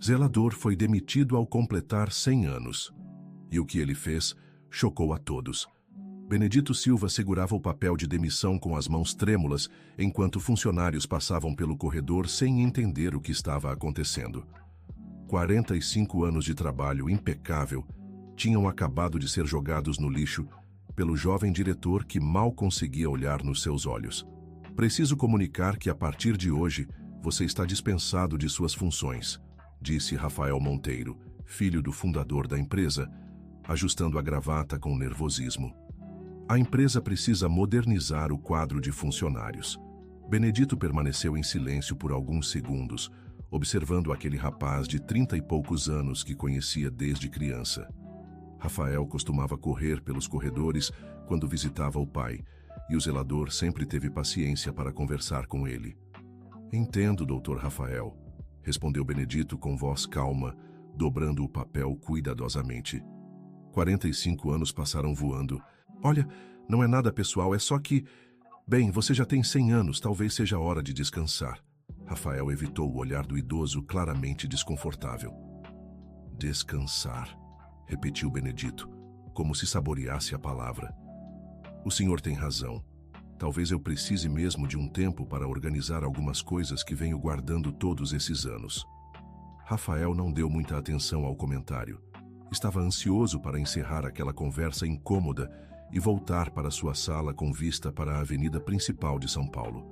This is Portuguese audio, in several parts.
Zelador foi demitido ao completar 100 anos. E o que ele fez chocou a todos. Benedito Silva segurava o papel de demissão com as mãos trêmulas, enquanto funcionários passavam pelo corredor sem entender o que estava acontecendo. 45 anos de trabalho impecável tinham acabado de ser jogados no lixo pelo jovem diretor que mal conseguia olhar nos seus olhos. Preciso comunicar que a partir de hoje você está dispensado de suas funções, disse Rafael Monteiro, filho do fundador da empresa, ajustando a gravata com nervosismo. A empresa precisa modernizar o quadro de funcionários. Benedito permaneceu em silêncio por alguns segundos, observando aquele rapaz de 30 e poucos anos que conhecia desde criança. Rafael costumava correr pelos corredores quando visitava o pai, e o zelador sempre teve paciência para conversar com ele. Entendo, doutor Rafael, respondeu Benedito com voz calma, dobrando o papel cuidadosamente. 45 anos passaram voando. Olha, não é nada pessoal, é só que... Bem, você já tem 100 anos, talvez seja hora de descansar. Rafael evitou o olhar do idoso claramente desconfortável. Descansar, repetiu Benedito, como se saboreasse a palavra. O senhor tem razão. Talvez eu precise mesmo de um tempo para organizar algumas coisas que venho guardando todos esses anos. Rafael não deu muita atenção ao comentário. Estava ansioso para encerrar aquela conversa incômoda e voltar para sua sala com vista para a avenida principal de São Paulo.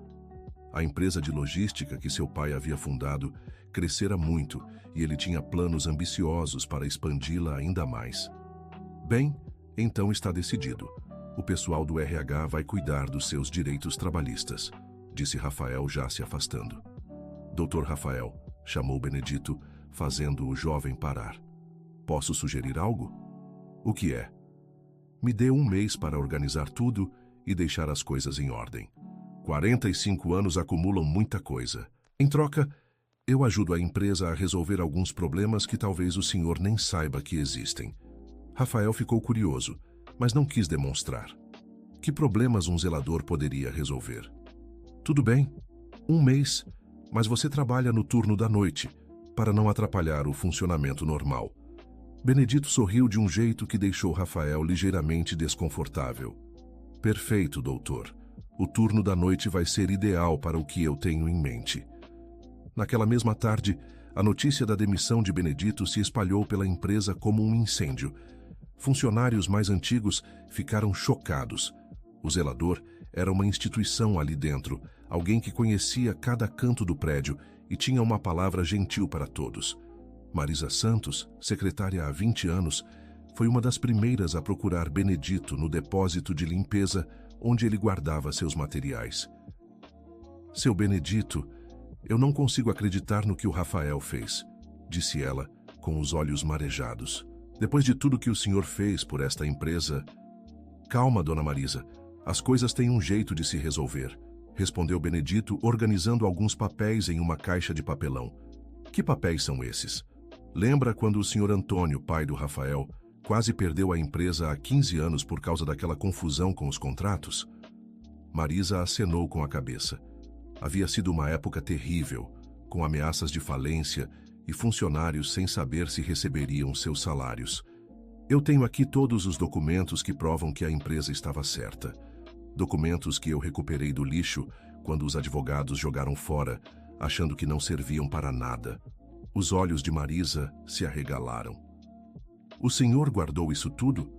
A empresa de logística que seu pai havia fundado crescera muito e ele tinha planos ambiciosos para expandi-la ainda mais. Bem, então está decidido. O pessoal do RH vai cuidar dos seus direitos trabalhistas, disse Rafael já se afastando. Doutor Rafael, chamou Benedito, fazendo o jovem parar. Posso sugerir algo? O que é? Me dê um mês para organizar tudo e deixar as coisas em ordem. 45 anos acumulam muita coisa. Em troca, eu ajudo a empresa a resolver alguns problemas que talvez o senhor nem saiba que existem. Rafael ficou curioso, mas não quis demonstrar. Que problemas um zelador poderia resolver? Tudo bem, um mês, mas você trabalha no turno da noite, para não atrapalhar o funcionamento normal. Benedito sorriu de um jeito que deixou Rafael ligeiramente desconfortável. Perfeito, doutor. O turno da noite vai ser ideal para o que eu tenho em mente. Naquela mesma tarde, a notícia da demissão de Benedito se espalhou pela empresa como um incêndio. Funcionários mais antigos ficaram chocados. O zelador era uma instituição ali dentro, alguém que conhecia cada canto do prédio e tinha uma palavra gentil para todos. Marisa Santos, secretária há 20 anos, foi uma das primeiras a procurar Benedito no depósito de limpeza onde ele guardava seus materiais. Seu Benedito, eu não consigo acreditar no que o Rafael fez, disse ela, com os olhos marejados. Depois de tudo que o senhor fez por esta empresa... Calma, dona Marisa, as coisas têm um jeito de se resolver, respondeu Benedito, organizando alguns papéis em uma caixa de papelão. Que papéis são esses? Lembra quando o senhor Antônio, pai do Rafael, quase perdeu a empresa há 15 anos por causa daquela confusão com os contratos? Marisa acenou com a cabeça. Havia sido uma época terrível, com ameaças de falência e funcionários sem saber se receberiam seus salários. Eu tenho aqui todos os documentos que provam que a empresa estava certa. Documentos que eu recuperei do lixo quando os advogados jogaram fora, achando que não serviam para nada. Os olhos de Marisa se arregalaram. O senhor guardou isso tudo?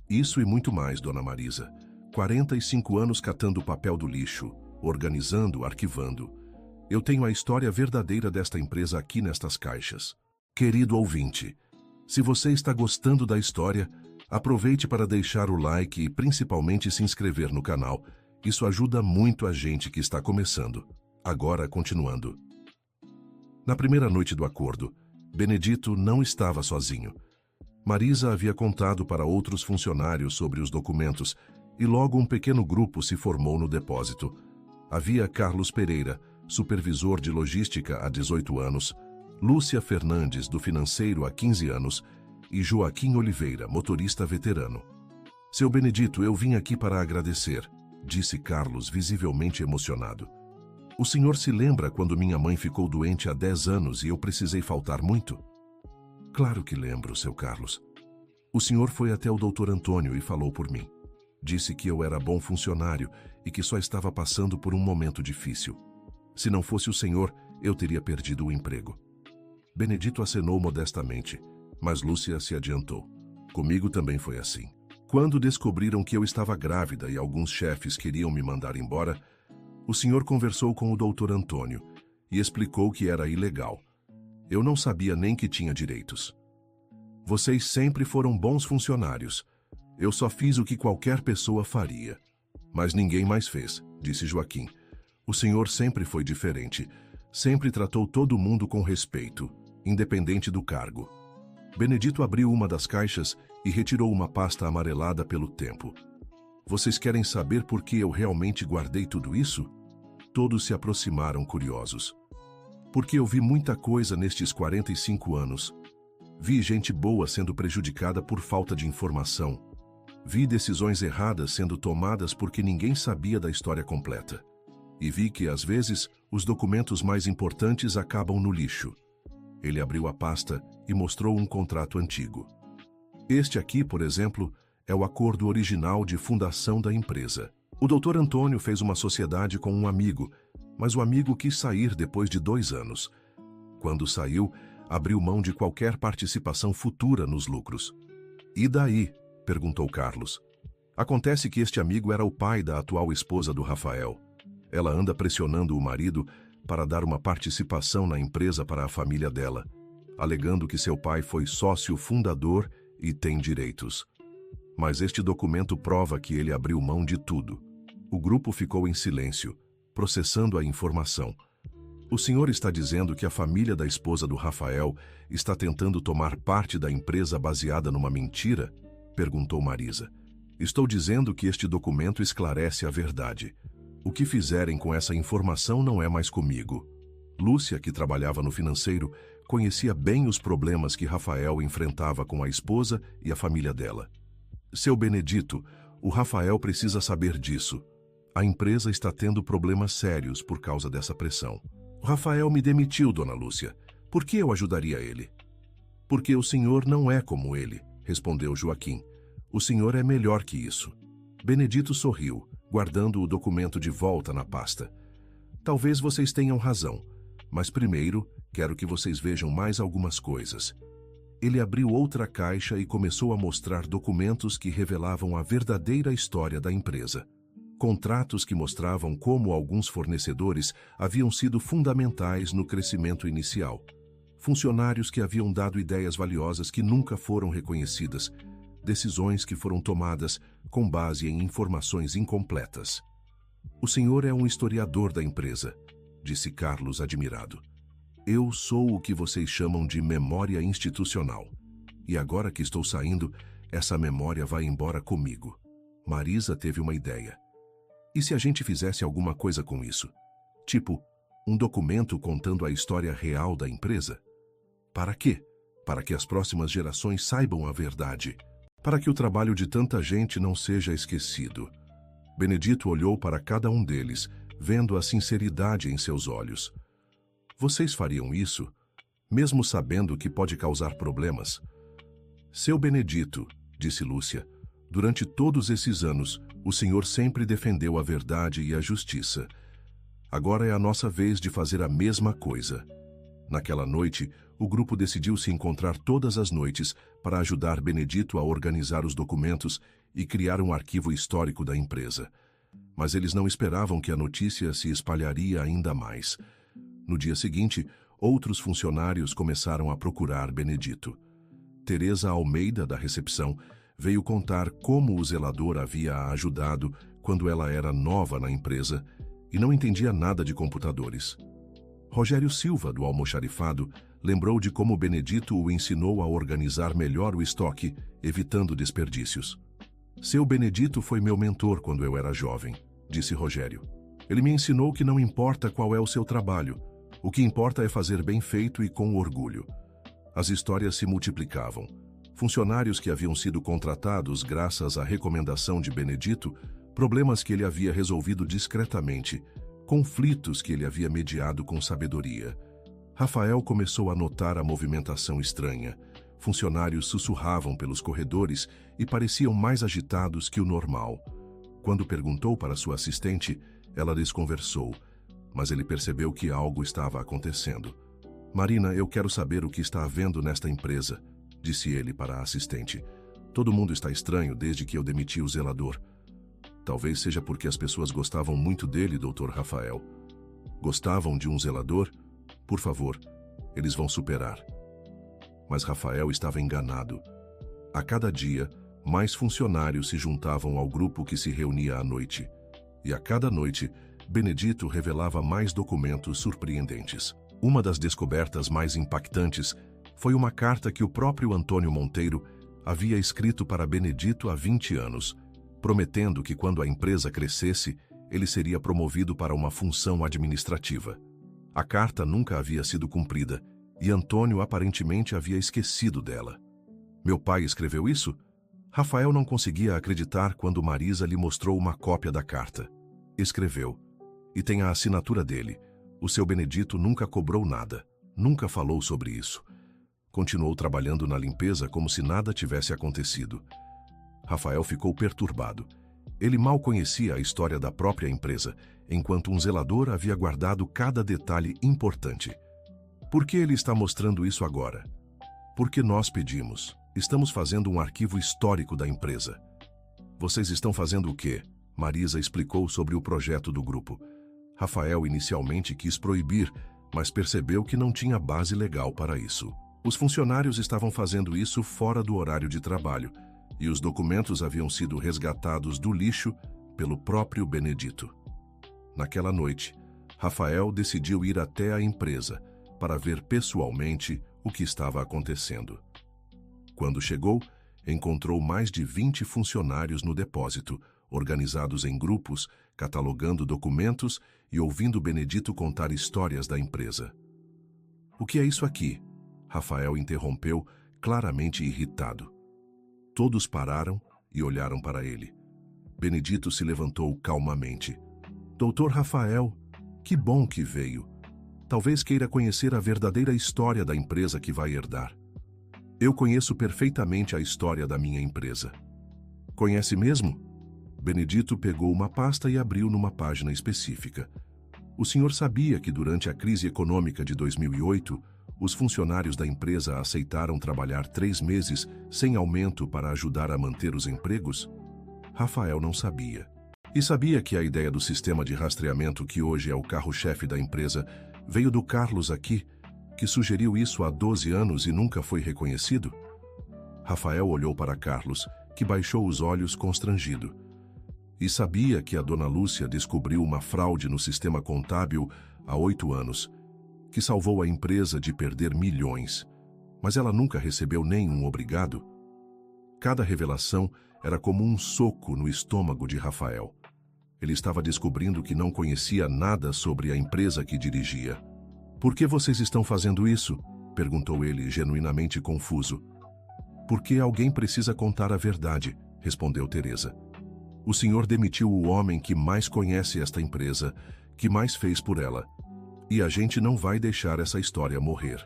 Isso e muito mais, dona Marisa. 45 anos catando o papel do lixo, organizando, arquivando. Eu tenho a história verdadeira desta empresa aqui nestas caixas. Querido ouvinte, se você está gostando da história, aproveite para deixar o like e principalmente se inscrever no canal. Isso ajuda muito a gente que está começando. Agora, continuando. Na primeira noite do acordo, Benedito não estava sozinho. Marisa havia contado para outros funcionários sobre os documentos e logo um pequeno grupo se formou no depósito. Havia Carlos Pereira, supervisor de logística há 18 anos, Lúcia Fernandes, do financeiro há 15 anos, e Joaquim Oliveira, motorista veterano. Seu Benedito, eu vim aqui para agradecer, disse Carlos, visivelmente emocionado. O senhor se lembra quando minha mãe ficou doente há 10 anos e eu precisei faltar muito? Claro que lembro, seu Carlos. O senhor foi até o Dr. Antônio e falou por mim. Disse que eu era bom funcionário e que só estava passando por um momento difícil. Se não fosse o senhor, eu teria perdido o emprego. Benedito acenou modestamente, mas Lúcia se adiantou. Comigo também foi assim. Quando descobriram que eu estava grávida e alguns chefes queriam me mandar embora, o senhor conversou com o Dr. Antônio e explicou que era ilegal. Eu não sabia nem que tinha direitos. Vocês sempre foram bons funcionários. Eu só fiz o que qualquer pessoa faria. Mas ninguém mais fez, disse Joaquim. O senhor sempre foi diferente. Sempre tratou todo mundo com respeito, independente do cargo. Benedito abriu uma das caixas e retirou uma pasta amarelada pelo tempo. Vocês querem saber por que eu realmente guardei tudo isso? Todos se aproximaram curiosos. Porque eu vi muita coisa nestes 45 anos. Vi gente boa sendo prejudicada por falta de informação. Vi decisões erradas sendo tomadas porque ninguém sabia da história completa. E vi que, às vezes, os documentos mais importantes acabam no lixo. Ele abriu a pasta e mostrou um contrato antigo. Este aqui, por exemplo, é o acordo original de fundação da empresa. O Dr. Antônio fez uma sociedade com um amigo, mas o amigo quis sair depois de 2 anos. Quando saiu, abriu mão de qualquer participação futura nos lucros. E daí? Perguntou Carlos. Acontece que este amigo era o pai da atual esposa do Rafael. Ela anda pressionando o marido para dar uma participação na empresa para a família dela, alegando que seu pai foi sócio fundador e tem direitos. Mas este documento prova que ele abriu mão de tudo. O grupo ficou em silêncio, processando a informação. O senhor está dizendo que a família da esposa do Rafael está tentando tomar parte da empresa baseada numa mentira? Perguntou Marisa. Estou dizendo que este documento esclarece a verdade. O que fizerem com essa informação não é mais comigo. Lúcia, que trabalhava no financeiro, conhecia bem os problemas que Rafael enfrentava com a esposa e a família dela. Seu Benedito, o Rafael precisa saber disso. A empresa está tendo problemas sérios por causa dessa pressão. O Rafael me demitiu, dona Lúcia. Por que eu ajudaria ele? Porque o senhor não é como ele, respondeu Joaquim. O senhor é melhor que isso. Benedito sorriu, guardando o documento de volta na pasta. Talvez vocês tenham razão, mas primeiro quero que vocês vejam mais algumas coisas. Ele abriu outra caixa e começou a mostrar documentos que revelavam a verdadeira história da empresa. Contratos que mostravam como alguns fornecedores haviam sido fundamentais no crescimento inicial. Funcionários que haviam dado ideias valiosas que nunca foram reconhecidas. Decisões que foram tomadas com base em informações incompletas. O senhor é um historiador da empresa, disse Carlos admirado. Eu sou o que vocês chamam de memória institucional. E agora que estou saindo, essa memória vai embora comigo. Marisa teve uma ideia. E se a gente fizesse alguma coisa com isso? Tipo, um documento contando a história real da empresa? Para quê? Para que as próximas gerações saibam a verdade. Para que o trabalho de tanta gente não seja esquecido. Benedito olhou para cada um deles, vendo a sinceridade em seus olhos. Vocês fariam isso, mesmo sabendo que pode causar problemas? Seu Benedito, disse Lúcia, durante todos esses anos, o senhor sempre defendeu a verdade e a justiça. Agora é a nossa vez de fazer a mesma coisa. Naquela noite, o grupo decidiu se encontrar todas as noites para ajudar Benedito a organizar os documentos e criar um arquivo histórico da empresa. Mas eles não esperavam que a notícia se espalharia ainda mais. No dia seguinte, outros funcionários começaram a procurar Benedito. Teresa Almeida, da recepção, veio contar como o zelador havia a ajudado quando ela era nova na empresa e não entendia nada de computadores. Rogério Silva, do almoxarifado, lembrou de como Benedito o ensinou a organizar melhor o estoque, evitando desperdícios. Seu Benedito foi meu mentor quando eu era jovem, disse Rogério. Ele me ensinou que não importa qual é o seu trabalho, o que importa é fazer bem feito e com orgulho. As histórias se multiplicavam. Funcionários que haviam sido contratados graças à recomendação de Benedito, problemas que ele havia resolvido discretamente, conflitos que ele havia mediado com sabedoria. Rafael começou a notar a movimentação estranha. Funcionários sussurravam pelos corredores e pareciam mais agitados que o normal. Quando perguntou para sua assistente, ela desconversou, mas ele percebeu que algo estava acontecendo. Marina, eu quero saber o que está havendo nesta empresa, disse ele para a assistente. Todo mundo está estranho desde que eu demiti o zelador. Talvez seja porque as pessoas gostavam muito dele, Dr. Rafael. Gostavam de um zelador? Por favor, eles vão superar. Mas Rafael estava enganado. A cada dia, mais funcionários se juntavam ao grupo que se reunia à noite. E a cada noite, Benedito revelava mais documentos surpreendentes. Uma das descobertas mais impactantes foi uma carta que o próprio Antônio Monteiro havia escrito para Benedito há 20 anos, prometendo que quando a empresa crescesse, ele seria promovido para uma função administrativa. A carta nunca havia sido cumprida e Antônio aparentemente havia esquecido dela. Meu pai escreveu isso? Rafael não conseguia acreditar quando Marisa lhe mostrou uma cópia da carta. Escreveu. E tem a assinatura dele. O seu Benedito nunca cobrou nada, nunca falou sobre isso. Continuou trabalhando na limpeza como se nada tivesse acontecido. Rafael ficou perturbado. Ele mal conhecia a história da própria empresa, enquanto um zelador havia guardado cada detalhe importante. Por que ele está mostrando isso agora? Porque nós pedimos. Estamos fazendo um arquivo histórico da empresa. Vocês estão fazendo o quê? Marisa explicou sobre o projeto do grupo. Rafael inicialmente quis proibir, mas percebeu que não tinha base legal para isso. Os funcionários estavam fazendo isso fora do horário de trabalho, e os documentos haviam sido resgatados do lixo pelo próprio Benedito. Naquela noite, Rafael decidiu ir até a empresa para ver pessoalmente o que estava acontecendo. Quando chegou, encontrou mais de 20 funcionários no depósito, organizados em grupos, catalogando documentos e ouvindo Benedito contar histórias da empresa. O que é isso aqui? Rafael interrompeu, claramente irritado. Todos pararam e olharam para ele. Benedito se levantou calmamente. Doutor Rafael, que bom que veio. Talvez queira conhecer a verdadeira história da empresa que vai herdar. Eu conheço perfeitamente a história da minha empresa. Conhece mesmo? Benedito pegou uma pasta e abriu numa página específica. O senhor sabia que durante a crise econômica de 2008, os funcionários da empresa aceitaram trabalhar 3 meses sem aumento para ajudar a manter os empregos? Rafael não sabia. E sabia que a ideia do sistema de rastreamento, que hoje é o carro-chefe da empresa, veio do Carlos aqui, que sugeriu isso há 12 anos e nunca foi reconhecido? Rafael olhou para Carlos, que baixou os olhos constrangido. E sabia que a dona Lúcia descobriu uma fraude no sistema contábil há 8 anos, que salvou a empresa de perder milhões, mas ela nunca recebeu nenhum obrigado? Cada revelação era como um soco no estômago de Rafael. Ele estava descobrindo que não conhecia nada sobre a empresa que dirigia. Por que vocês estão fazendo isso? Perguntou ele, genuinamente confuso. Porque alguém precisa contar a verdade, respondeu Teresa. O senhor demitiu o homem que mais conhece esta empresa, que mais fez por ela. E a gente não vai deixar essa história morrer.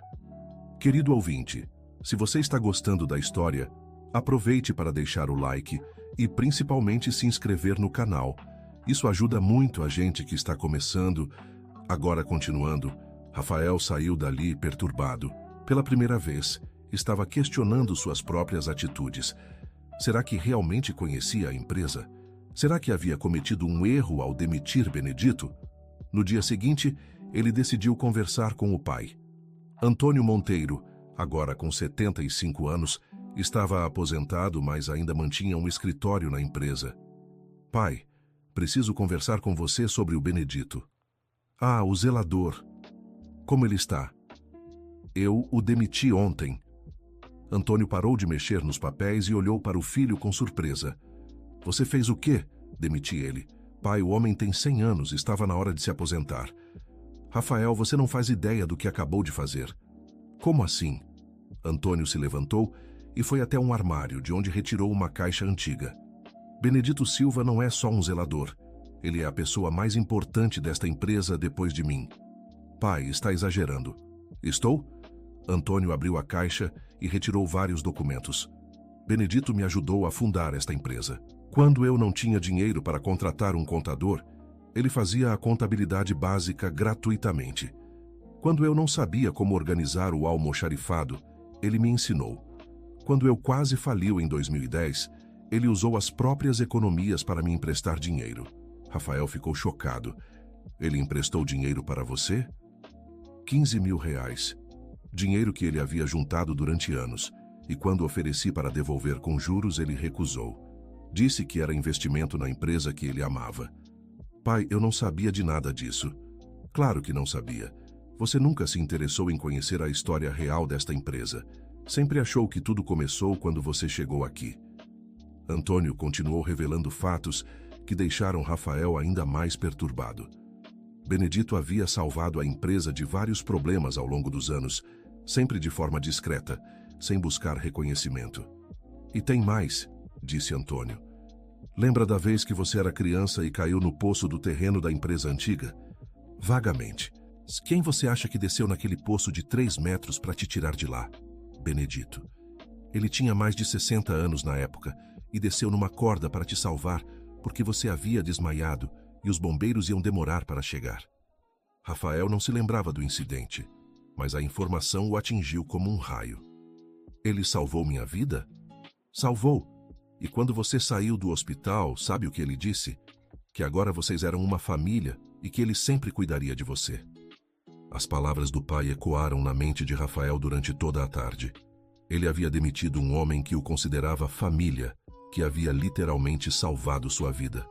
Querido ouvinte, se você está gostando da história, aproveite para deixar o like e principalmente se inscrever no canal. Isso ajuda muito a gente que está começando. Agora, continuando, Rafael saiu dali perturbado. Pela primeira vez, estava questionando suas próprias atitudes. Será que realmente conhecia a empresa? Será que havia cometido um erro ao demitir Benedito? No dia seguinte, ele decidiu conversar com o pai. Antônio Monteiro, agora com 75 anos, estava aposentado, mas ainda mantinha um escritório na empresa. Pai, preciso conversar com você sobre o Benedito. Ah, o zelador. Como ele está? Eu o demiti ontem. Antônio parou de mexer nos papéis e olhou para o filho com surpresa. Você fez o quê? Demiti ele. Pai, o homem tem 100 anos, estava na hora de se aposentar. Rafael, você não faz ideia do que acabou de fazer. Como assim? Antônio se levantou e foi até um armário, de onde retirou uma caixa antiga. Benedito Silva não é só um zelador. Ele é a pessoa mais importante desta empresa depois de mim. Pai, está exagerando. Estou? Antônio abriu a caixa e retirou vários documentos. Benedito me ajudou a fundar esta empresa. Quando eu não tinha dinheiro para contratar um contador, ele fazia a contabilidade básica gratuitamente. Quando eu não sabia como organizar o almoxarifado, ele me ensinou. Quando eu quase faliu em 2010, ele usou as próprias economias para me emprestar dinheiro. Rafael ficou chocado. Ele emprestou dinheiro para você? 15 mil reais. Dinheiro que ele havia juntado durante anos, e quando ofereci para devolver com juros, ele recusou. Disse que era investimento na empresa que ele amava. Pai, eu não sabia de nada disso. Claro que não sabia. Você nunca se interessou em conhecer a história real desta empresa. Sempre achou que tudo começou quando você chegou aqui. Antônio continuou revelando fatos que deixaram Rafael ainda mais perturbado. Benedito havia salvado a empresa de vários problemas ao longo dos anos, sempre de forma discreta, sem buscar reconhecimento. E tem mais, disse Antônio. Lembra da vez que você era criança e caiu no poço do terreno da empresa antiga? Vagamente. Quem você acha que desceu naquele poço de 3 metros para te tirar de lá? Benedito. Ele tinha mais de 60 anos na época e desceu numa corda para te salvar porque você havia desmaiado e os bombeiros iam demorar para chegar. Rafael não se lembrava do incidente, mas a informação o atingiu como um raio. Ele salvou minha vida? Salvou. E quando você saiu do hospital, sabe o que ele disse? Que agora vocês eram uma família e que ele sempre cuidaria de você. As palavras do pai ecoaram na mente de Rafael durante toda a tarde. Ele havia demitido um homem que o considerava família, que havia literalmente salvado sua vida.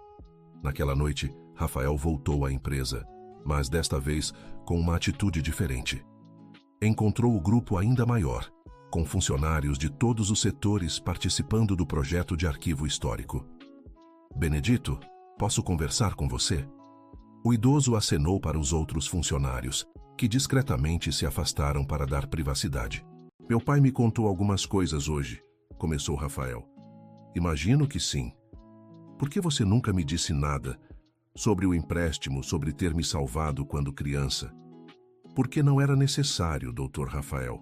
Naquela noite, Rafael voltou à empresa, mas desta vez com uma atitude diferente. Encontrou o grupo ainda maior, com funcionários de todos os setores participando do projeto de arquivo histórico. Benedito, posso conversar com você? O idoso acenou para os outros funcionários, que discretamente se afastaram para dar privacidade. Meu pai me contou algumas coisas hoje, começou Rafael. Imagino que sim. Por que você nunca me disse nada sobre o empréstimo, sobre ter me salvado quando criança? Porque não era necessário, Dr. Rafael.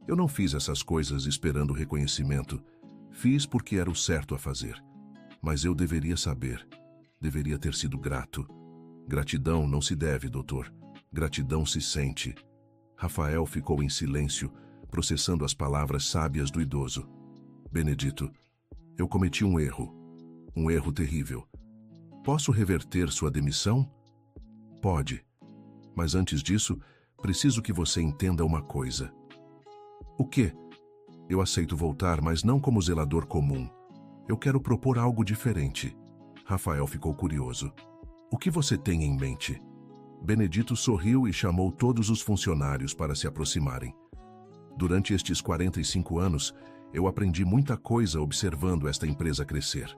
Eu não fiz essas coisas esperando reconhecimento. Fiz porque era o certo a fazer. Mas eu deveria saber. Deveria ter sido grato. Gratidão não se deve, doutor. Gratidão se sente. Rafael ficou em silêncio, processando as palavras sábias do idoso. Benedito, eu cometi um erro terrível. Posso reverter sua demissão? Pode. Mas antes disso, preciso que você entenda uma coisa. O quê? Eu aceito voltar, mas não como zelador comum. Eu quero propor algo diferente. Rafael ficou curioso. O que você tem em mente? Benedito sorriu e chamou todos os funcionários para se aproximarem. Durante estes 45 anos, eu aprendi muita coisa observando esta empresa crescer.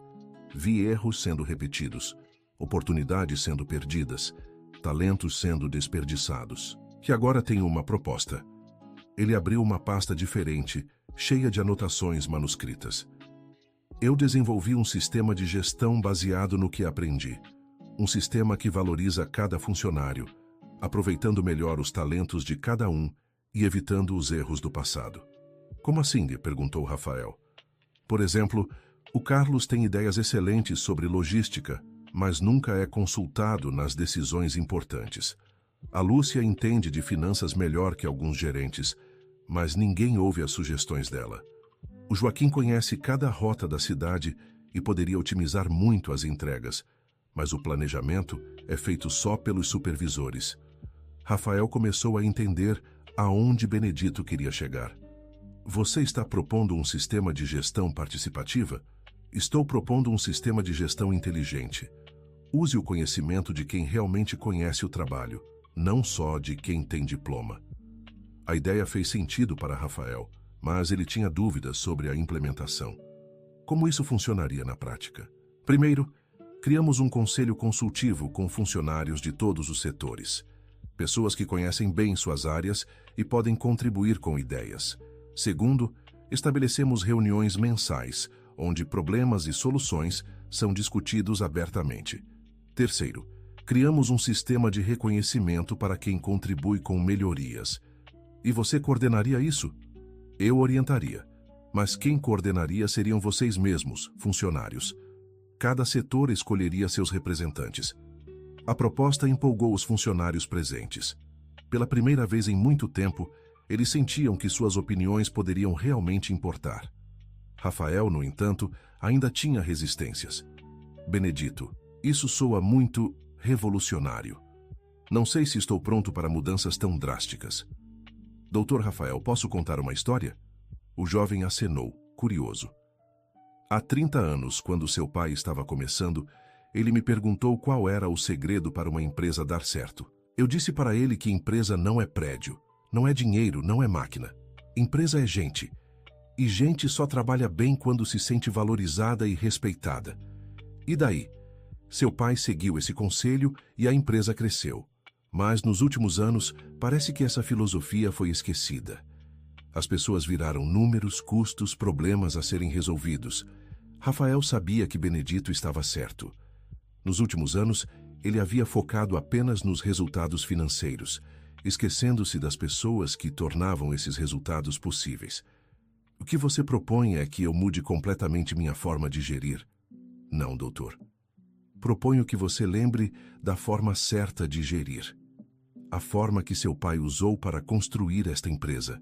Vi erros sendo repetidos, oportunidades sendo perdidas, talentos sendo desperdiçados. Que agora tenho uma proposta. Ele abriu uma pasta diferente, cheia de anotações manuscritas. Eu desenvolvi um sistema de gestão baseado no que aprendi. Um sistema que valoriza cada funcionário, aproveitando melhor os talentos de cada um e evitando os erros do passado. Como assim? Perguntou Rafael. Por exemplo, o Carlos tem ideias excelentes sobre logística, mas nunca é consultado nas decisões importantes. A Lúcia entende de finanças melhor que alguns gerentes, mas ninguém ouve as sugestões dela. O Joaquim conhece cada rota da cidade e poderia otimizar muito as entregas, mas o planejamento é feito só pelos supervisores. Rafael começou a entender aonde Benedito queria chegar. Você está propondo um sistema de gestão participativa? Estou propondo um sistema de gestão inteligente. Use o conhecimento de quem realmente conhece o trabalho, não só de quem tem diploma. A ideia fez sentido para Rafael, mas ele tinha dúvidas sobre a implementação. Como isso funcionaria na prática? Primeiro, criamos um conselho consultivo com funcionários de todos os setores. Pessoas que conhecem bem suas áreas e podem contribuir com ideias. Segundo, estabelecemos reuniões mensais, onde problemas e soluções são discutidos abertamente. Terceiro, criamos um sistema de reconhecimento para quem contribui com melhorias. E você coordenaria isso? Eu orientaria. Mas quem coordenaria seriam vocês mesmos, funcionários. Cada setor escolheria seus representantes. A proposta empolgou os funcionários presentes. Pela primeira vez em muito tempo, eles sentiam que suas opiniões poderiam realmente importar. Rafael, no entanto, ainda tinha resistências. Benedito, isso soa muito revolucionário. Não sei se estou pronto para mudanças tão drásticas. Doutor Rafael, posso contar uma história? O jovem acenou, curioso. Há 30 anos, quando seu pai estava começando, ele me perguntou qual era o segredo para uma empresa dar certo. Eu disse para ele que empresa não é prédio, não é dinheiro, não é máquina. Empresa é gente. E gente só trabalha bem quando se sente valorizada e respeitada. E daí? Seu pai seguiu esse conselho e a empresa cresceu. Mas nos últimos anos, parece que essa filosofia foi esquecida. As pessoas viraram números, custos, problemas a serem resolvidos. Rafael sabia que Benedito estava certo. Nos últimos anos, ele havia focado apenas nos resultados financeiros, esquecendo-se das pessoas que tornavam esses resultados possíveis. O que você propõe é que eu mude completamente minha forma de gerir? Não, doutor. Proponho que você lembre da forma certa de gerir. A forma que seu pai usou para construir esta empresa.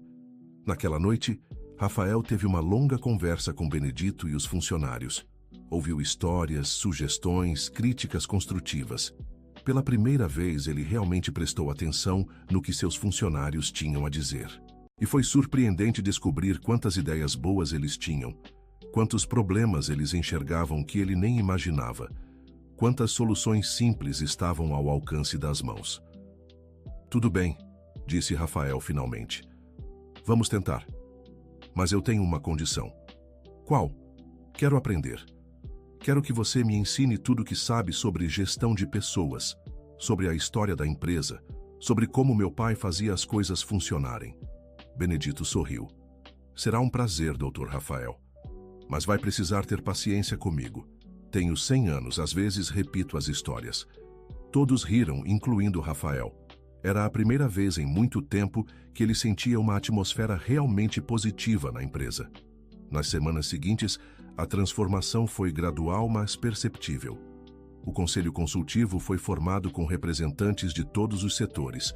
Naquela noite, Rafael teve uma longa conversa com Benedito e os funcionários. Ouviu histórias, sugestões, críticas construtivas. Pela primeira vez, ele realmente prestou atenção no que seus funcionários tinham a dizer. E foi surpreendente descobrir quantas ideias boas eles tinham, quantos problemas eles enxergavam que ele nem imaginava, quantas soluções simples estavam ao alcance das mãos. Tudo bem, disse Rafael finalmente. Vamos tentar. Mas eu tenho uma condição. Qual? Quero aprender. Quero que você me ensine tudo o que sabe sobre gestão de pessoas, sobre a história da empresa, sobre como meu pai fazia as coisas funcionarem. Benedito sorriu. Será um prazer, Dr. Rafael. Mas vai precisar ter paciência comigo. Tenho 100 anos, às vezes repito as histórias. Todos riram, incluindo Rafael. Era a primeira vez em muito tempo que ele sentia uma atmosfera realmente positiva na empresa. Nas semanas seguintes, a transformação foi gradual, mas perceptível. O conselho consultivo foi formado com representantes de todos os setores.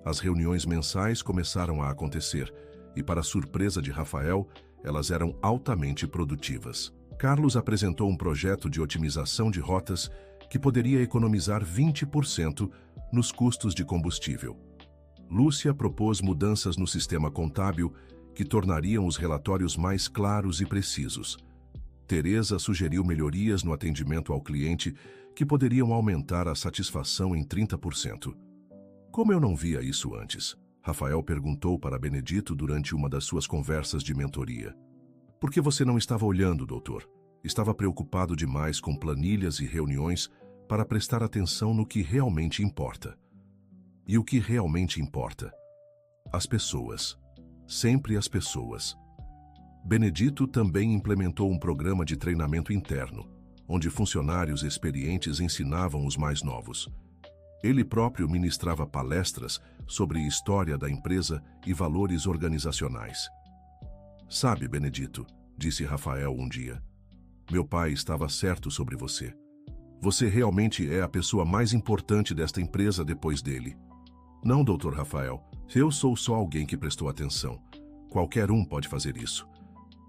As reuniões mensais começaram a acontecer e, para surpresa de Rafael, elas eram altamente produtivas. Carlos apresentou um projeto de otimização de rotas que poderia economizar 20% nos custos de combustível. Lúcia propôs mudanças no sistema contábil que tornariam os relatórios mais claros e precisos. Teresa sugeriu melhorias no atendimento ao cliente que poderiam aumentar a satisfação em 30%. Como eu não via isso antes? Rafael perguntou para Benedito durante uma das suas conversas de mentoria. Por que você não estava olhando, doutor? Estava preocupado demais com planilhas e reuniões para prestar atenção no que realmente importa. E o que realmente importa? As pessoas. Sempre as pessoas. Benedito também implementou um programa de treinamento interno, onde funcionários experientes ensinavam os mais novos. Ele próprio ministrava palestras sobre história da empresa e valores organizacionais. Sabe, Benedito, disse Rafael um dia, meu pai estava certo sobre você. Você realmente é a pessoa mais importante desta empresa depois dele. Não, Dr. Rafael, eu sou só alguém que prestou atenção. Qualquer um pode fazer isso.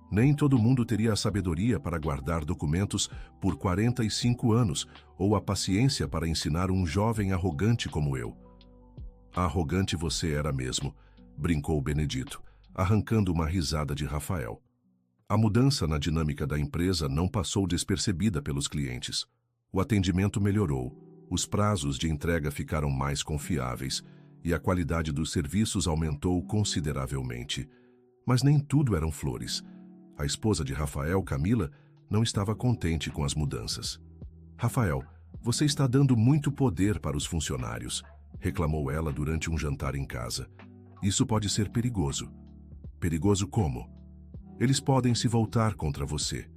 Nem todo mundo teria a sabedoria para guardar documentos por 45 anos ou a paciência para ensinar um jovem arrogante como eu. Arrogante você era mesmo, brincou Benedito, arrancando uma risada de Rafael. A mudança na dinâmica da empresa não passou despercebida pelos clientes. O atendimento melhorou, os prazos de entrega ficaram mais confiáveis e a qualidade dos serviços aumentou consideravelmente. Mas nem tudo eram flores. A esposa de Rafael, Camila, não estava contente com as mudanças. Rafael, você está dando muito poder para os funcionários, reclamou ela durante um jantar em casa. Isso pode ser perigoso. Perigoso como? Eles podem se voltar contra você.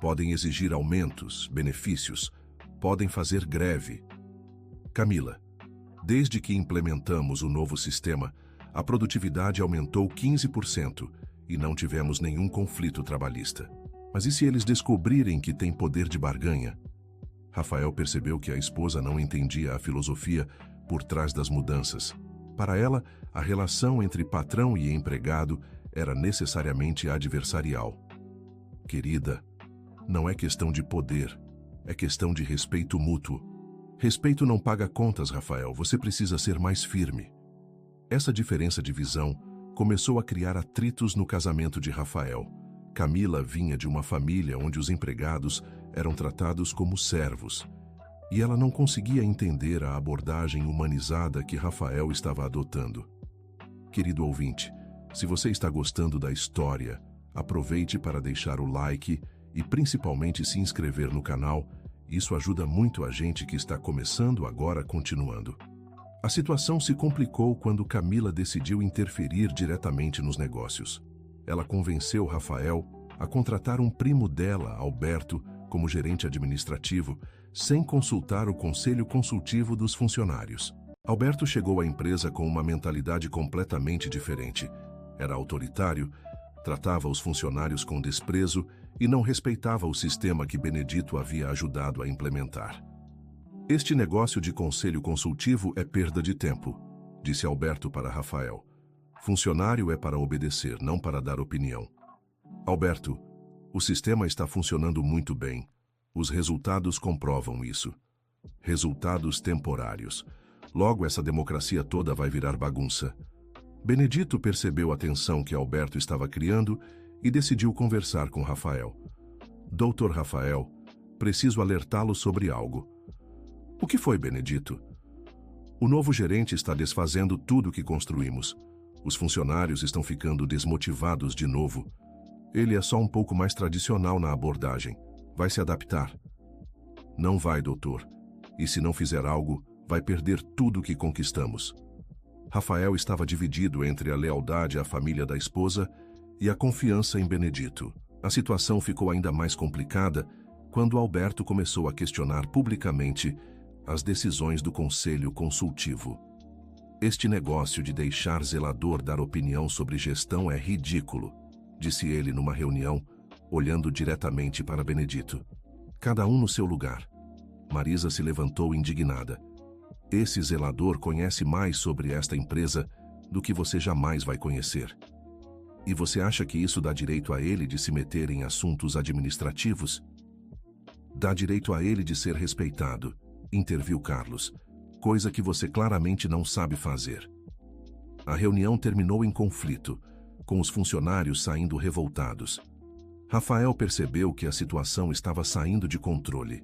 Podem exigir aumentos, benefícios. Podem fazer greve. Camila, desde que implementamos o novo sistema, a produtividade aumentou 15% e não tivemos nenhum conflito trabalhista. Mas e se eles descobrirem que tem poder de barganha? Rafael percebeu que a esposa não entendia a filosofia por trás das mudanças. Para ela, a relação entre patrão e empregado era necessariamente adversarial. Querida, não é questão de poder, é questão de respeito mútuo. Respeito não paga contas, Rafael, você precisa ser mais firme. Essa diferença de visão começou a criar atritos no casamento de Rafael. Camila vinha de uma família onde os empregados eram tratados como servos, e ela não conseguia entender a abordagem humanizada que Rafael estava adotando. Querido ouvinte, se você está gostando da história, aproveite para deixar o like e principalmente se inscrever no canal. Isso ajuda muito a gente que está começando agora continuando. A situação se complicou quando Camila decidiu interferir diretamente nos negócios. Ela convenceu Rafael a contratar um primo dela, Alberto, como gerente administrativo, sem consultar o conselho consultivo dos funcionários. Alberto chegou à empresa com uma mentalidade completamente diferente. Era autoritário, tratava os funcionários com desprezo e não respeitava o sistema que Benedito havia ajudado a implementar. Este negócio de conselho consultivo é perda de tempo, disse Alberto para Rafael. Funcionário é para obedecer, não para dar opinião. Alberto, o sistema está funcionando muito bem. Os resultados comprovam isso. Resultados temporários. Logo, essa democracia toda vai virar bagunça. Benedito percebeu a tensão que Alberto estava criando e decidiu conversar com Rafael. Doutor Rafael, preciso alertá-lo sobre algo. O que foi, Benedito? O novo gerente está desfazendo tudo que construímos. Os funcionários estão ficando desmotivados de novo. Ele é só um pouco mais tradicional na abordagem. Vai se adaptar. Não vai, doutor. E se não fizer algo, vai perder tudo que conquistamos. Rafael estava dividido entre a lealdade à família da esposa e a confiança em Benedito. A situação ficou ainda mais complicada quando Alberto começou a questionar publicamente as decisões do conselho consultivo. Este negócio de deixar zelador dar opinião sobre gestão é ridículo, disse ele numa reunião, olhando diretamente para Benedito. Cada um no seu lugar. Marisa se levantou indignada. Esse zelador conhece mais sobre esta empresa do que você jamais vai conhecer. E você acha que isso dá direito a ele de se meter em assuntos administrativos? Dá direito a ele de ser respeitado, interviu Carlos, coisa que você claramente não sabe fazer. A reunião terminou em conflito, com os funcionários saindo revoltados. Rafael percebeu que a situação estava saindo de controle.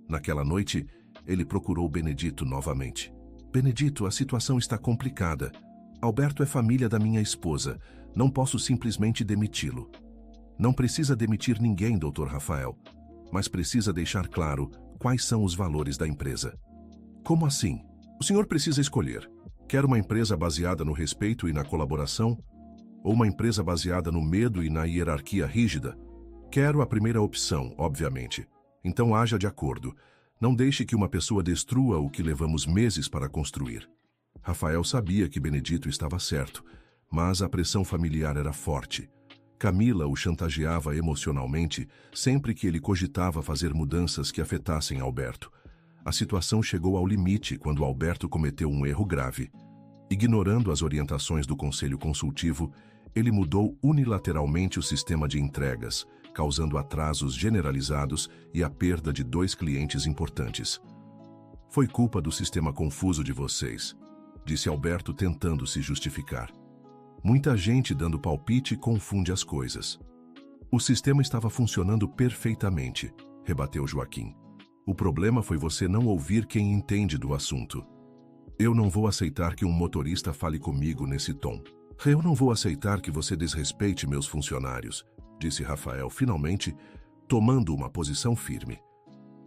Naquela noite, ele procurou Benedito novamente. Benedito, a situação está complicada. Alberto é família da minha esposa. Não posso simplesmente demiti-lo. Não precisa demitir ninguém, Dr. Rafael, mas precisa deixar claro quais são os valores da empresa. Como assim? O senhor precisa escolher. Quer uma empresa baseada no respeito e na colaboração? Ou uma empresa baseada no medo e na hierarquia rígida? Quero a primeira opção, obviamente. Então haja de acordo. Não deixe que uma pessoa destrua o que levamos meses para construir. Rafael sabia que Benedito estava certo, mas a pressão familiar era forte. Camila o chantageava emocionalmente sempre que ele cogitava fazer mudanças que afetassem Alberto. A situação chegou ao limite quando Alberto cometeu um erro grave. Ignorando as orientações do conselho consultivo, ele mudou unilateralmente o sistema de entregas, causando atrasos generalizados e a perda de 2 clientes importantes. Foi culpa do sistema confuso de vocês, disse Alberto tentando se justificar. Muita gente dando palpite confunde as coisas. O sistema estava funcionando perfeitamente, rebateu Joaquim. O problema foi você não ouvir quem entende do assunto. Eu não vou aceitar que um motorista fale comigo nesse tom. Eu não vou aceitar que você desrespeite meus funcionários, disse Rafael finalmente, tomando uma posição firme.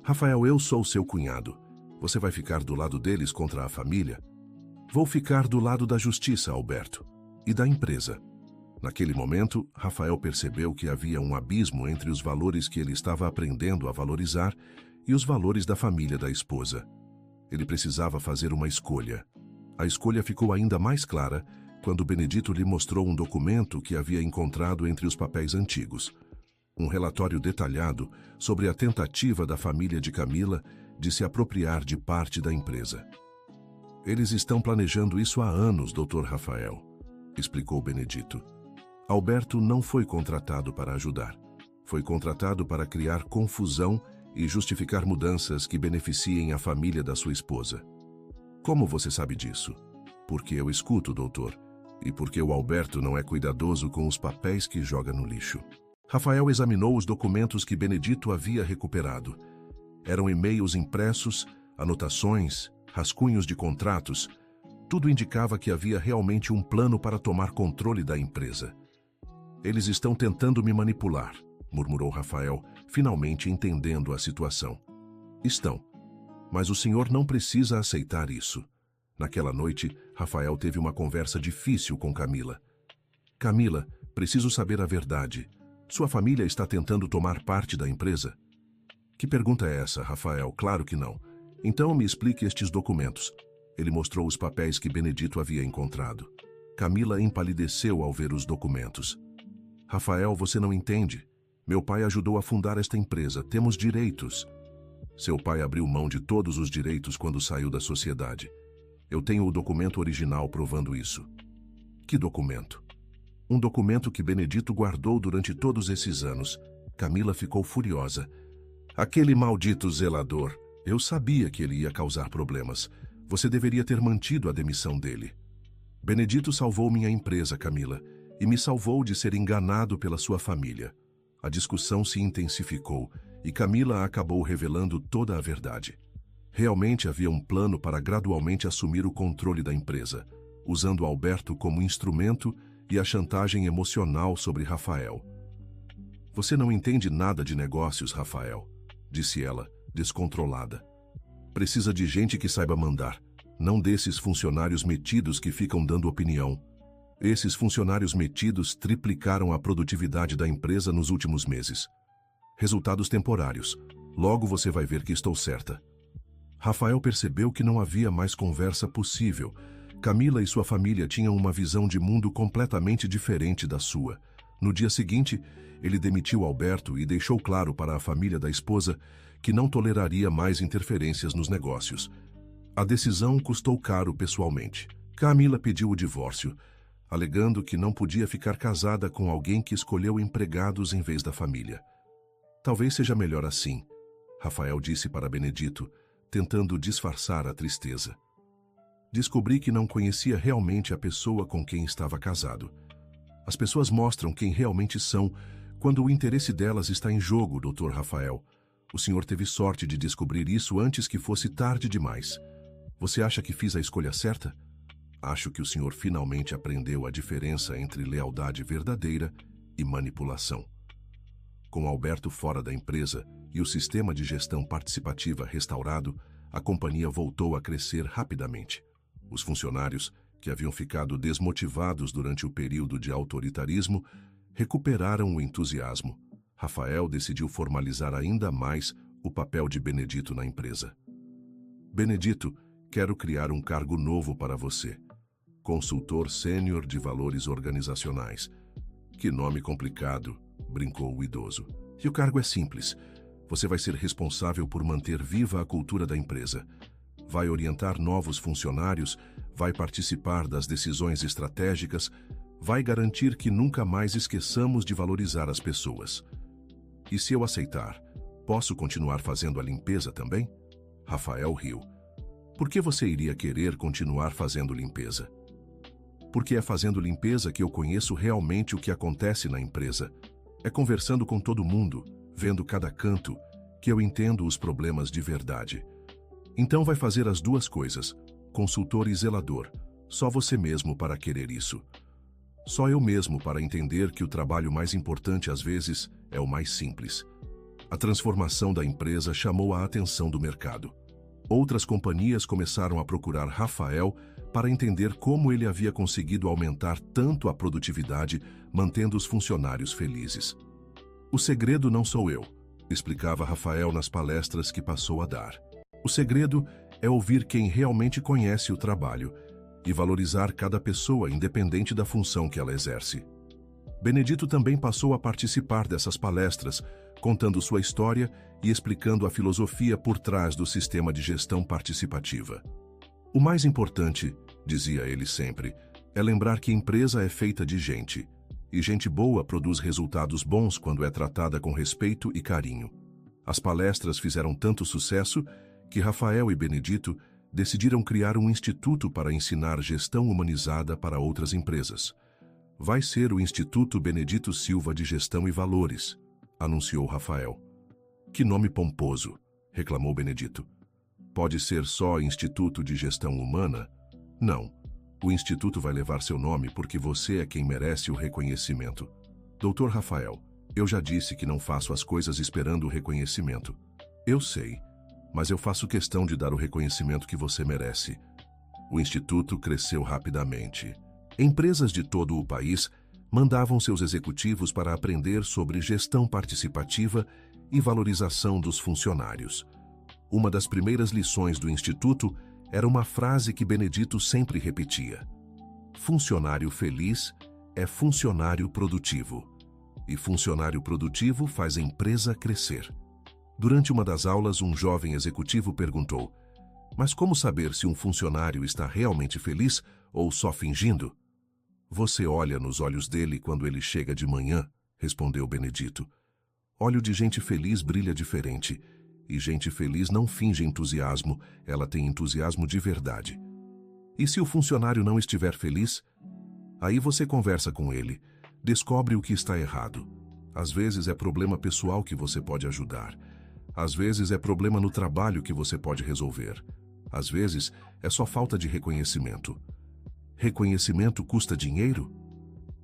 Rafael, eu sou seu cunhado. Você vai ficar do lado deles contra a família? Vou ficar do lado da justiça, Alberto, e da empresa. Naquele momento, Rafael percebeu que havia um abismo entre os valores que ele estava aprendendo a valorizar e os valores da família da esposa. Ele precisava fazer uma escolha. A escolha ficou ainda mais clara quando Benedito lhe mostrou um documento que havia encontrado entre os papéis antigos. Um relatório detalhado sobre a tentativa da família de Camila de se apropriar de parte da empresa. Eles estão planejando isso há anos, Dr. Rafael, explicou Benedito. Alberto não foi contratado para ajudar. Foi contratado para criar confusão e justificar mudanças que beneficiem a família da sua esposa. Como você sabe disso? Porque eu escuto, doutor, e porque o Alberto não é cuidadoso com os papéis que joga no lixo. Rafael examinou os documentos que Benedito havia recuperado. Eram e-mails impressos, anotações, rascunhos de contratos. Tudo indicava que havia realmente um plano para tomar controle da empresa. Eles estão tentando me manipular, murmurou Rafael, finalmente entendendo a situação. Estão. Mas o senhor não precisa aceitar isso. Naquela noite, Rafael teve uma conversa difícil com Camila. Camila, preciso saber a verdade. Sua família está tentando tomar parte da empresa? Que pergunta é essa, Rafael? Claro que não. Então me explique estes documentos. Ele mostrou os papéis que Benedito havia encontrado. Camila empalideceu ao ver os documentos. Rafael, você não entende. Meu pai ajudou a fundar esta empresa. Temos direitos. Seu pai abriu mão de todos os direitos quando saiu da sociedade. Eu tenho o documento original provando isso. Que documento? Um documento que Benedito guardou durante todos esses anos. Camila ficou furiosa. Aquele maldito zelador. Eu sabia que ele ia causar problemas. Você deveria ter mantido a demissão dele. Benedito salvou minha empresa, Camila, e me salvou de ser enganado pela sua família. A discussão se intensificou e Camila acabou revelando toda a verdade. Realmente havia um plano para gradualmente assumir o controle da empresa, usando Alberto como instrumento e a chantagem emocional sobre Rafael. Você não entende nada de negócios, Rafael, disse ela, descontrolada. Precisa de gente que saiba mandar, não desses funcionários metidos que ficam dando opinião. Esses funcionários metidos triplicaram a produtividade da empresa nos últimos meses. Resultados temporários. Logo você vai ver que estou certa. Rafael percebeu que não havia mais conversa possível. Camila e sua família tinham uma visão de mundo completamente diferente da sua. No dia seguinte, ele demitiu Alberto e deixou claro para a família da esposa que não toleraria mais interferências nos negócios. A decisão custou caro pessoalmente. Camila pediu o divórcio, alegando que não podia ficar casada com alguém que escolheu empregados em vez da família. Talvez seja melhor assim, Rafael disse para Benedito, tentando disfarçar a tristeza. Descobri que não conhecia realmente a pessoa com quem estava casado. As pessoas mostram quem realmente são quando o interesse delas está em jogo, Dr. Rafael. O senhor teve sorte de descobrir isso antes que fosse tarde demais. Você acha que fiz a escolha certa? Acho que o senhor finalmente aprendeu a diferença entre lealdade verdadeira e manipulação. Com Alberto fora da empresa e o sistema de gestão participativa restaurado, a companhia voltou a crescer rapidamente. Os funcionários, que haviam ficado desmotivados durante o período de autoritarismo, recuperaram o entusiasmo. Rafael decidiu formalizar ainda mais o papel de Benedito na empresa. Benedito, quero criar um cargo novo para você. Consultor sênior de valores organizacionais. Que nome complicado, brincou o idoso. E o cargo é simples. Você vai ser responsável por manter viva a cultura da empresa. Vai orientar novos funcionários, vai participar das decisões estratégicas, vai garantir que nunca mais esqueçamos de valorizar as pessoas. E se eu aceitar, posso continuar fazendo a limpeza também? Rafael riu. Por que você iria querer continuar fazendo limpeza? Porque é fazendo limpeza que eu conheço realmente o que acontece na empresa. É conversando com todo mundo, vendo cada canto, que eu entendo os problemas de verdade. Então vai fazer as duas coisas, consultor e zelador. Só você mesmo para querer isso. Só eu mesmo para entender que o trabalho mais importante às vezes é o mais simples. A transformação da empresa chamou a atenção do mercado. Outras companhias começaram a procurar Rafael para entender como ele havia conseguido aumentar tanto a produtividade, mantendo os funcionários felizes. O segredo não sou eu, explicava Rafael nas palestras que passou a dar. O segredo é ouvir quem realmente conhece o trabalho e valorizar cada pessoa independente da função que ela exerce. Benedito também passou a participar dessas palestras, contando sua história e explicando a filosofia por trás do sistema de gestão participativa. O mais importante, dizia ele sempre, é lembrar que empresa é feita de gente, e gente boa produz resultados bons quando é tratada com respeito e carinho. As palestras fizeram tanto sucesso que Rafael e Benedito decidiram criar um instituto para ensinar gestão humanizada para outras empresas. Vai ser o Instituto Benedito Silva de Gestão e Valores, anunciou Rafael. Que nome pomposo, reclamou Benedito. Pode ser só Instituto de Gestão Humana? Não. O Instituto vai levar seu nome porque você é quem merece o reconhecimento. Dr. Rafael, eu já disse que não faço as coisas esperando o reconhecimento. Eu sei, mas eu faço questão de dar o reconhecimento que você merece. O Instituto cresceu rapidamente. Empresas de todo o país mandavam seus executivos para aprender sobre gestão participativa e valorização dos funcionários. Uma das primeiras lições do Instituto era uma frase que Benedito sempre repetia: funcionário feliz é funcionário produtivo, e funcionário produtivo faz a empresa crescer. Durante uma das aulas, um jovem executivo perguntou: mas como saber se um funcionário está realmente feliz ou só fingindo? Você olha nos olhos dele quando ele chega de manhã, respondeu Benedito. Olho de gente feliz brilha diferente, e gente feliz não finge entusiasmo, ela tem entusiasmo de verdade. E se o funcionário não estiver feliz? Aí você conversa com ele, descobre o que está errado. Às vezes é problema pessoal que você pode ajudar. Às vezes é problema no trabalho que você pode resolver. Às vezes é só falta de reconhecimento. Reconhecimento custa dinheiro?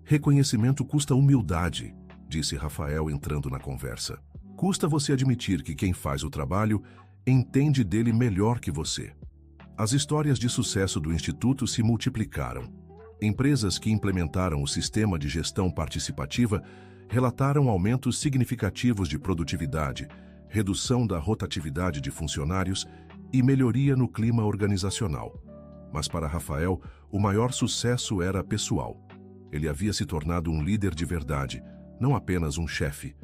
Reconhecimento custa humildade, disse Rafael entrando na conversa. Custa você admitir que quem faz o trabalho entende dele melhor que você. As histórias de sucesso do Instituto se multiplicaram. Empresas que implementaram o sistema de gestão participativa relataram aumentos significativos de produtividade, redução da rotatividade de funcionários e melhoria no clima organizacional. Mas para Rafael, o maior sucesso era pessoal. Ele havia se tornado um líder de verdade, não apenas um chefe.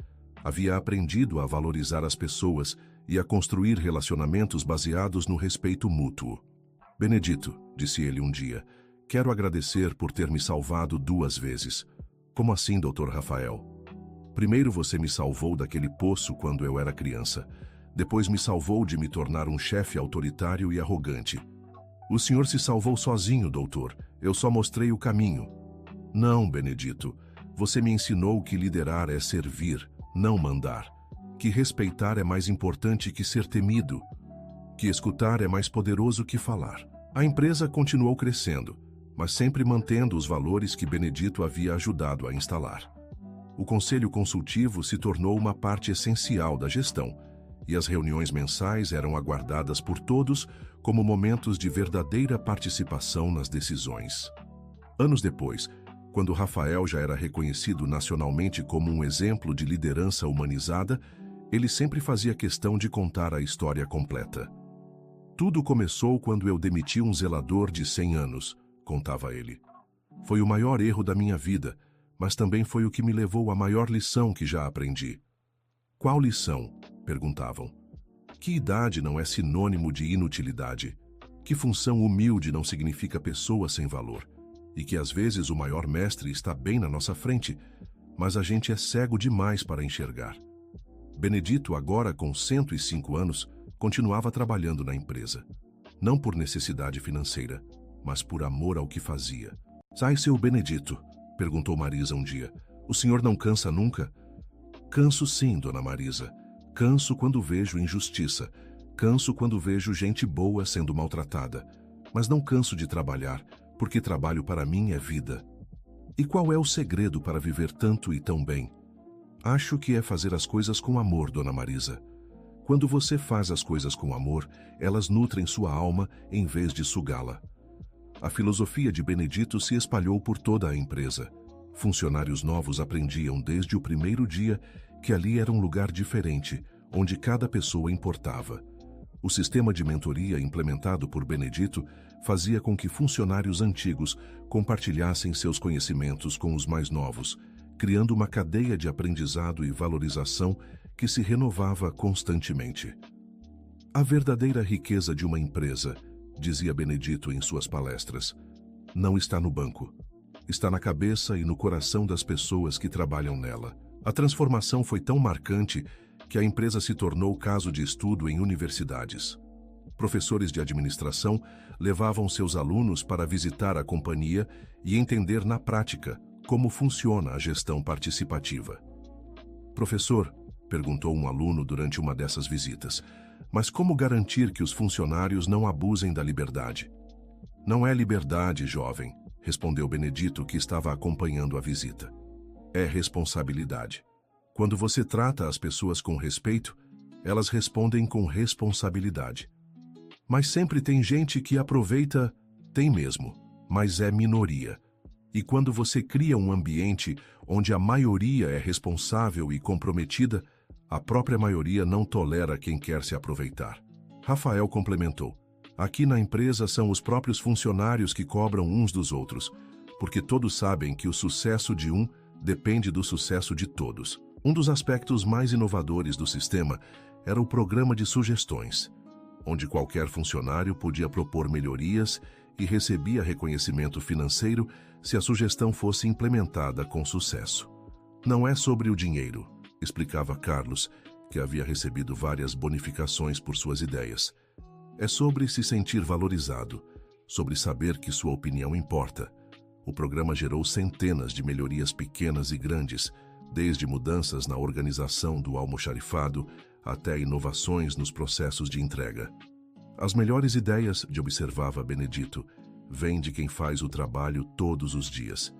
Havia aprendido a valorizar as pessoas e a construir relacionamentos baseados no respeito mútuo. Benedito, disse ele um dia, quero agradecer por ter me salvado 2 vezes. Como assim, Dr. Rafael? Primeiro você me salvou daquele poço quando eu era criança. Depois me salvou de me tornar um chefe autoritário e arrogante. O senhor se salvou sozinho, doutor. Eu só mostrei o caminho. Não, Benedito. Você me ensinou que liderar é servir, não mandar. Que respeitar é mais importante que ser temido. Que escutar é mais poderoso que falar. A empresa continuou crescendo, mas sempre mantendo os valores que Benedito havia ajudado a instalar. O conselho consultivo se tornou uma parte essencial da gestão, e as reuniões mensais eram aguardadas por todos como momentos de verdadeira participação nas decisões. Anos depois, quando Rafael já era reconhecido nacionalmente como um exemplo de liderança humanizada, ele sempre fazia questão de contar a história completa. Tudo começou quando eu demiti um zelador de 100 anos, contava ele. Foi o maior erro da minha vida, mas também foi o que me levou à maior lição que já aprendi. Qual lição? Perguntavam. Que idade não é sinônimo de inutilidade? Que função humilde não significa pessoa sem valor? E que às vezes o maior mestre está bem na nossa frente, mas a gente é cego demais para enxergar. Benedito, agora com 105 anos, continuava trabalhando na empresa. Não por necessidade financeira, mas por amor ao que fazia. Sai, seu Benedito, perguntou Marisa um dia. O senhor não cansa nunca? Canso sim, dona Marisa. Canso quando vejo injustiça. Canso quando vejo gente boa sendo maltratada. Mas não canso de trabalhar, porque trabalho para mim é vida. E qual é o segredo para viver tanto e tão bem? Acho que é fazer as coisas com amor, dona Marisa. Quando você faz as coisas com amor, elas nutrem sua alma em vez de sugá-la. A filosofia de Benedito se espalhou por toda a empresa. Funcionários novos aprendiam desde o primeiro dia que ali era um lugar diferente, onde cada pessoa importava. O sistema de mentoria implementado por Benedito fazia com que funcionários antigos compartilhassem seus conhecimentos com os mais novos, criando uma cadeia de aprendizado e valorização que se renovava constantemente. A verdadeira riqueza de uma empresa, dizia Benedito em suas palestras, não está no banco. Está na cabeça e no coração das pessoas que trabalham nela. A transformação foi tão marcante que a empresa se tornou caso de estudo em universidades. Professores de administração levavam seus alunos para visitar a companhia e entender na prática como funciona a gestão participativa. Professor, perguntou um aluno durante uma dessas visitas, mas como garantir que os funcionários não abusem da liberdade? Não é liberdade, jovem, respondeu Benedito, que estava acompanhando a visita. É responsabilidade. Quando você trata as pessoas com respeito, elas respondem com responsabilidade. Mas sempre tem gente que aproveita, tem mesmo, mas é minoria. E quando você cria um ambiente onde a maioria é responsável e comprometida, a própria maioria não tolera quem quer se aproveitar. Rafael complementou. Aqui na empresa são os próprios funcionários que cobram uns dos outros, porque todos sabem que o sucesso de um depende do sucesso de todos. Um dos aspectos mais inovadores do sistema era o programa de sugestões, onde qualquer funcionário podia propor melhorias e recebia reconhecimento financeiro se a sugestão fosse implementada com sucesso. Não é sobre o dinheiro, explicava Carlos, que havia recebido várias bonificações por suas ideias. É sobre se sentir valorizado, sobre saber que sua opinião importa. O programa gerou centenas de melhorias pequenas e grandes, desde mudanças na organização do almoxarifado até inovações nos processos de entrega. As melhores ideias, observava Benedito, vêm de quem faz o trabalho todos os dias.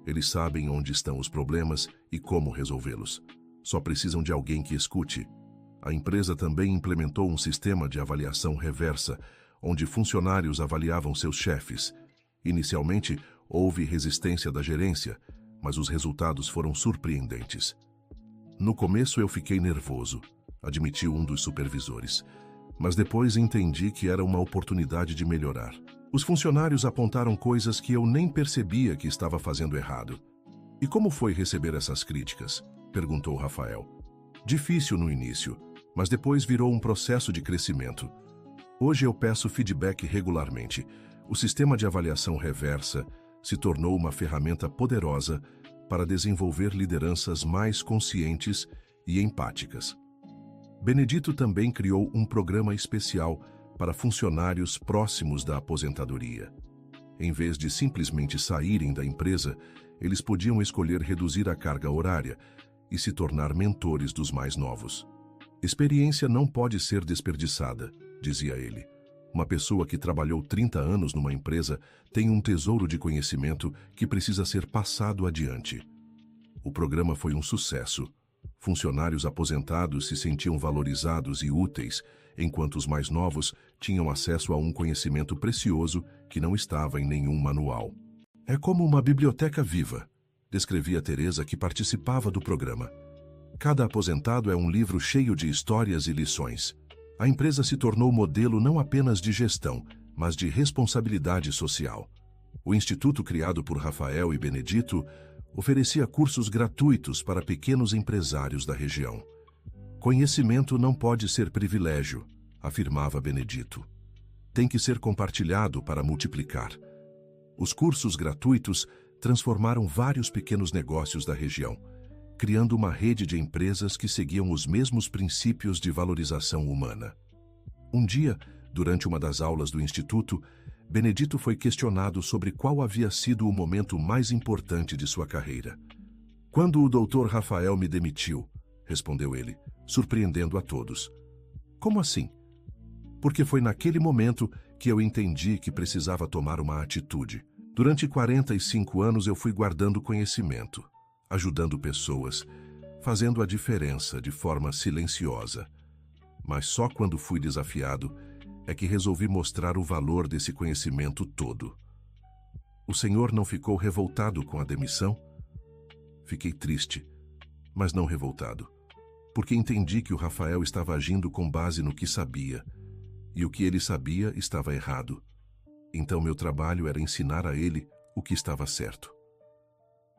Eles sabem onde estão os problemas e como resolvê-los. Só precisam de alguém que escute. A empresa também implementou um sistema de avaliação reversa, onde funcionários avaliavam seus chefes. Inicialmente, houve resistência da gerência, mas os resultados foram surpreendentes. No começo eu fiquei nervoso, admitiu um dos supervisores, mas depois entendi que era uma oportunidade de melhorar. Os funcionários apontaram coisas que eu nem percebia que estava fazendo errado. E como foi receber essas críticas? Perguntou Rafael. Difícil no início, mas depois virou um processo de crescimento. Hoje eu peço feedback regularmente. O sistema de avaliação reversa se tornou uma ferramenta poderosa para desenvolver lideranças mais conscientes e empáticas. Benedito também criou um programa especial para funcionários próximos da aposentadoria. Em vez de simplesmente saírem da empresa, eles podiam escolher reduzir a carga horária e se tornar mentores dos mais novos. Experiência não pode ser desperdiçada, dizia ele. Uma pessoa que trabalhou 30 anos numa empresa tem um tesouro de conhecimento que precisa ser passado adiante. O programa foi um sucesso. Funcionários aposentados se sentiam valorizados e úteis, enquanto os mais novos tinham acesso a um conhecimento precioso que não estava em nenhum manual. É como uma biblioteca viva, descrevia Teresa, que participava do programa. Cada aposentado é um livro cheio de histórias e lições. A empresa se tornou modelo não apenas de gestão, mas de responsabilidade social. O instituto criado por Rafael e Benedito oferecia cursos gratuitos para pequenos empresários da região. Conhecimento não pode ser privilégio, afirmava Benedito. Tem que ser compartilhado para multiplicar. Os cursos gratuitos transformaram vários pequenos negócios da região, criando uma rede de empresas que seguiam os mesmos princípios de valorização humana. Um dia, durante uma das aulas do Instituto, Benedito foi questionado sobre qual havia sido o momento mais importante de sua carreira. Quando o Dr. Rafael me demitiu, respondeu ele, surpreendendo a todos. Como assim? Porque foi naquele momento que eu entendi que precisava tomar uma atitude. Durante 45 anos eu fui guardando conhecimento, ajudando pessoas, fazendo a diferença de forma silenciosa. Mas só quando fui desafiado é que resolvi mostrar o valor desse conhecimento todo. O senhor não ficou revoltado com a demissão? Fiquei triste, mas não revoltado, porque entendi que o Rafael estava agindo com base no que sabia, e o que ele sabia estava errado. Então meu trabalho era ensinar a ele o que estava certo.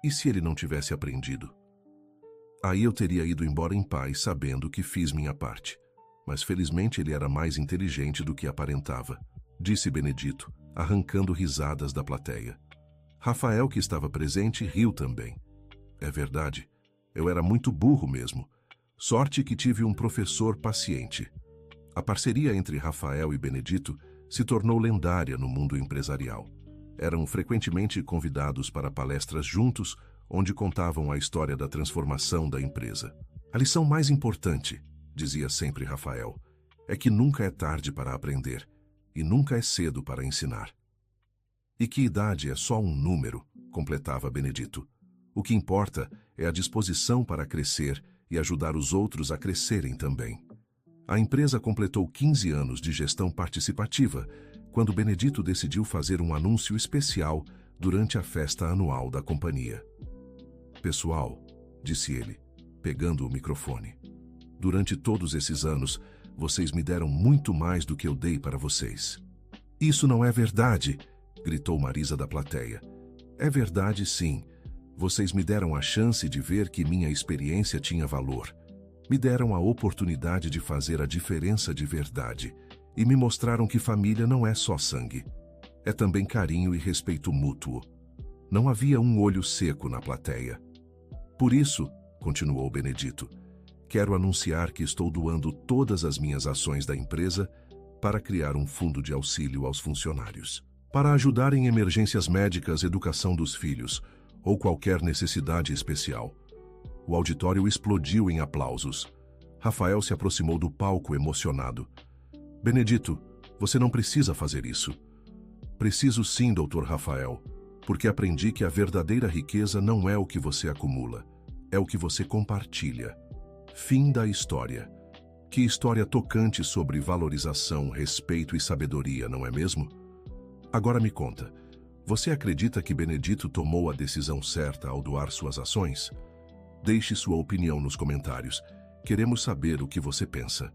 E se ele não tivesse aprendido? Aí eu teria ido embora em paz, sabendo que fiz minha parte. Mas felizmente ele era mais inteligente do que aparentava, disse Benedito, arrancando risadas da plateia. Rafael, que estava presente, riu também. É verdade, eu era muito burro mesmo. Sorte que tive um professor paciente. A parceria entre Rafael e Benedito se tornou lendária no mundo empresarial. Eram frequentemente convidados para palestras juntos, onde contavam a história da transformação da empresa. A lição mais importante, dizia sempre Rafael, é que nunca é tarde para aprender e nunca é cedo para ensinar. E que idade é só um número, completava Benedito. O que importa é a disposição para crescer e ajudar os outros a crescerem também. A empresa completou 15 anos de gestão participativa, quando Benedito decidiu fazer um anúncio especial durante a festa anual da companhia. Pessoal, disse ele, pegando o microfone, durante todos esses anos, vocês me deram muito mais do que eu dei para vocês. Isso não é verdade, gritou Marisa da plateia. É verdade, sim. Vocês me deram a chance de ver que minha experiência tinha valor. Me deram a oportunidade de fazer a diferença de verdade e me mostraram que família não é só sangue. É também carinho e respeito mútuo. Não havia um olho seco na plateia. Por isso, continuou Benedito, quero anunciar que estou doando todas as minhas ações da empresa para criar um fundo de auxílio aos funcionários, para ajudar em emergências médicas, educação dos filhos ou qualquer necessidade especial. O auditório explodiu em aplausos. Rafael se aproximou do palco emocionado. Benedito, você não precisa fazer isso. Preciso sim, Dr. Rafael, porque aprendi que a verdadeira riqueza não é o que você acumula, é o que você compartilha. Fim da história. Que história tocante sobre valorização, respeito e sabedoria, não é mesmo? Agora me conta, você acredita que Benedito tomou a decisão certa ao doar suas ações? Deixe sua opinião nos comentários. Queremos saber o que você pensa.